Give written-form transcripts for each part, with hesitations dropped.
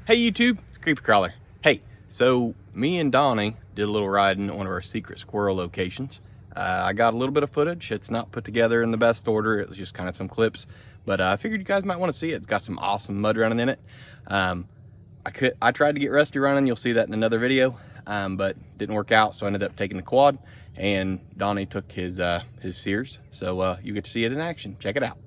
Hey YouTube, it's Creepy Crawler. Hey, so me and Donnie did a little riding at one of our secret squirrel locations. I got a little bit of footage. It's not put together in the best order. It was just kind of some clips, but I figured you guys might want to see it. It's got some awesome mud running in it. I tried to get Rusty running. You'll see that in another video, but didn't work out. So I ended up taking the quad, and Donnie took his Sears. So you get to see it in action. Check it out.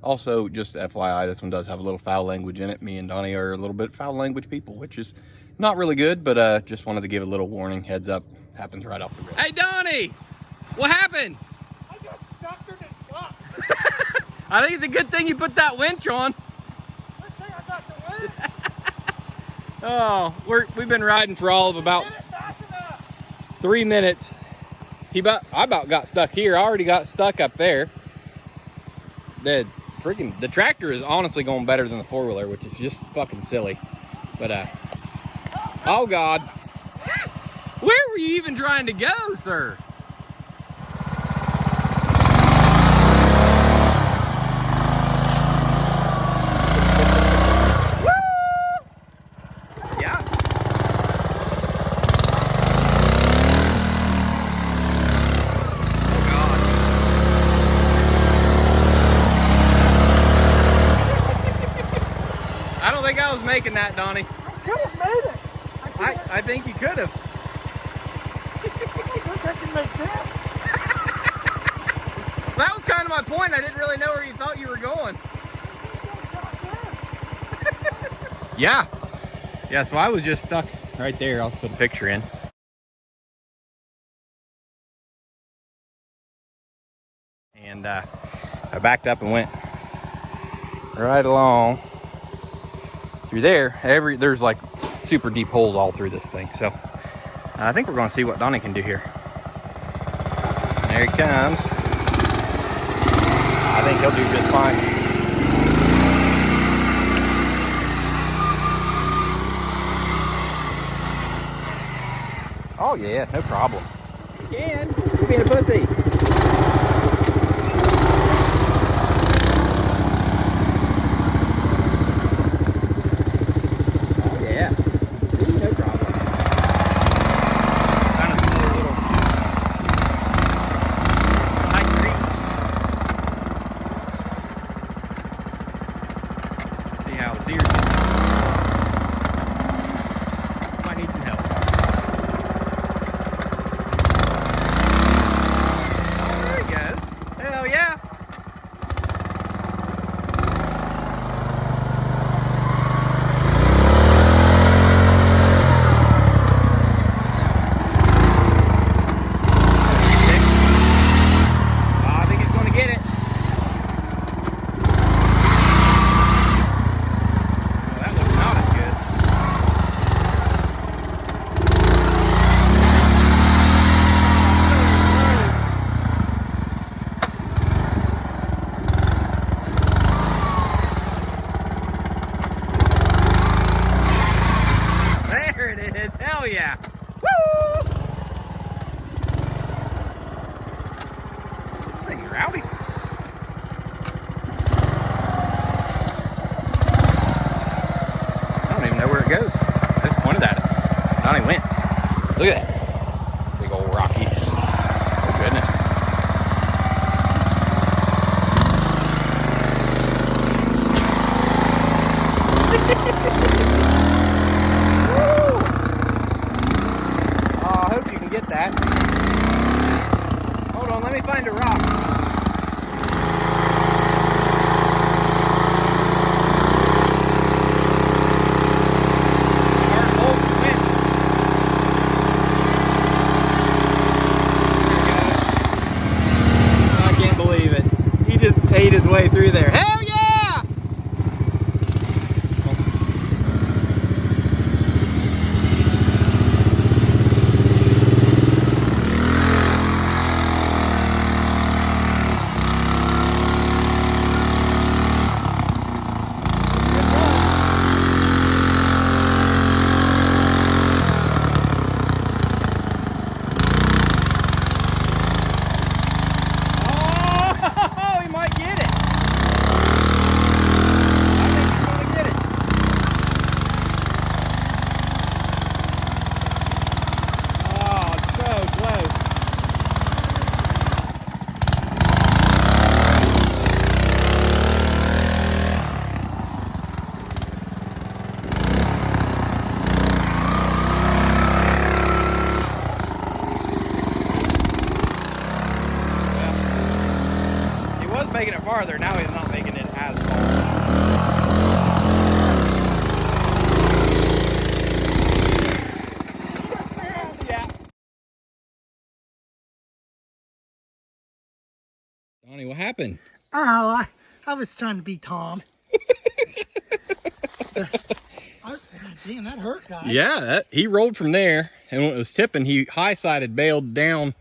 Also, just FYI, this one does have a little foul language in it. Me and Donnie are a little bit foul language people, which is not really good, but just wanted to give a little warning, heads up. Happens right off the road. Hey Donnie, what happened? I got stuck in this rock. I think it's a good thing you put that winch on. Good thing I got the winch. Oh, we've been riding for all of about 3 minutes. I about got stuck here. I already got stuck up there. The tractor is honestly going better than the four-wheeler, which is just fucking silly. But oh God, where were you even trying to go, sir? I was making that, Donnie. I could have made it. I think you could have. I think I can make that. That was kind of my point. I didn't really know where you thought you were going. Yeah. Yeah, so I was just stuck right there. I'll put a picture in. And I backed up and went right along through there. There's like super deep holes all through this thing. So I think we're going to see what Donnie can do here. There he comes. I think he'll do just fine. Oh yeah, no problem. You can. You're being a pussy. Might need some help. Oh, there he goes. Hell yeah. I think he's going to get it. Hell yeah! Woo! This thing's rowdy. I don't even know where it goes. I just pointed at it. Donnie went. Look at that. Big old Rockies. Oh goodness. Get that. Hold on, let me find a rock. I can't believe it. He just ate his way through there. Hell yeah! Oh, he might get it. farther, now he's not making it as far. Yeah. Donnie, what happened? Oh, I was trying to be Tom. Damn, that hurt, guys. Yeah, he rolled from there, and when it was tipping, he high-sided bailed down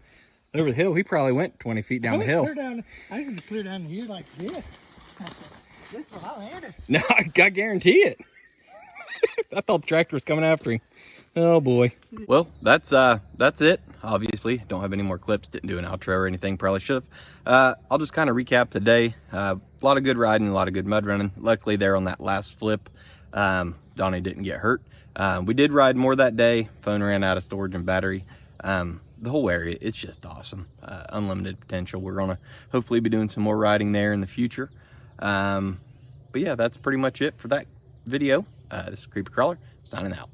over the hill. He probably went 20 feet down the hill. I can clear down here like this. This is where I landed. No, I guarantee it. I thought the tractor was coming after him. Oh boy. Well, that's it. Obviously, don't have any more clips. Didn't do an outro or anything. Probably should have. I'll just kind of recap today. A lot of good riding, a lot of good mud running. Luckily, there on that last flip, Donnie didn't get hurt. We did ride more that day. Phone ran out of storage and battery. The whole area, it's just awesome. Unlimited potential. We're gonna hopefully be doing some more riding there in the future. But yeah, that's pretty much it for that video. This is Creepy Crawler, signing out.